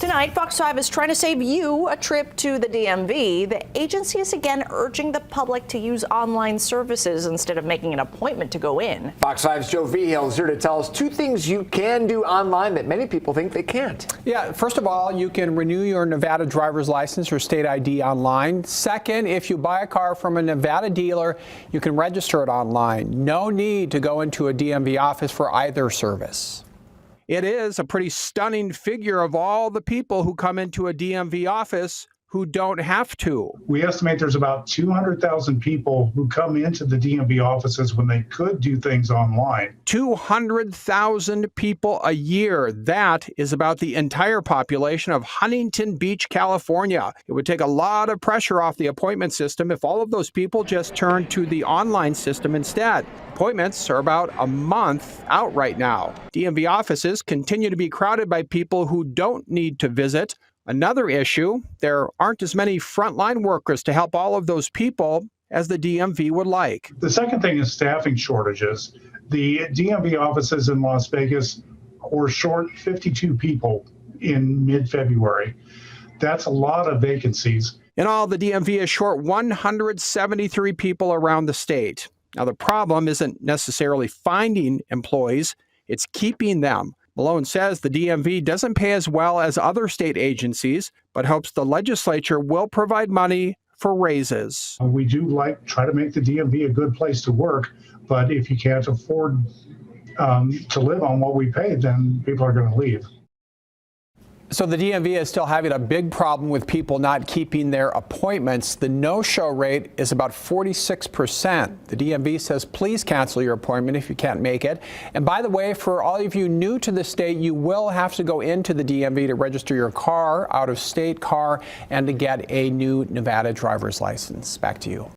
Tonight, Fox 5 is trying to save you a trip to the DMV. The agency is again urging the public to use online services instead of making an appointment to go in. Fox 5's Joe Vigil is here to tell us two things you can do online that many people think they can't. Yeah, first of all, you can renew your Nevada driver's license or state ID online. Second, if you buy a car from a Nevada dealer, you can register it online. No need to go into a DMV office for either service. It is a pretty stunning figure of all the people who come into a DMV office who don't have to. We estimate there's about 200,000 people who come into the DMV offices when they could do things online. 200,000 people a year. That is about the entire population of Huntington Beach, California. It would take a lot of pressure off the appointment system if all of those people just turned to the online system instead. Appointments are about a month out right now. DMV offices continue to be crowded by people who don't need to visit. Another issue, there aren't as many frontline workers to help all of those people as the DMV would like. The second thing is staffing shortages. The DMV offices in Las Vegas were short 52 people in mid-February. That's a lot of vacancies. In all, the DMV is short 173 people around the state. Now, the problem isn't necessarily finding employees, it's keeping them. Malone says the DMV doesn't pay as well as other state agencies, but hopes the legislature will provide money for raises. We do try to make the DMV a good place to work, but if you can't afford to live on what we pay, then people are going to leave. So the DMV is still having a big problem with people not keeping their appointments. The no-show rate is about 46%. The DMV says please cancel your appointment if you can't make it. And by the way, for all of you new to the state, you will have to go into the DMV to register your car, out-of-state car, and to get a new Nevada driver's license. Back to you.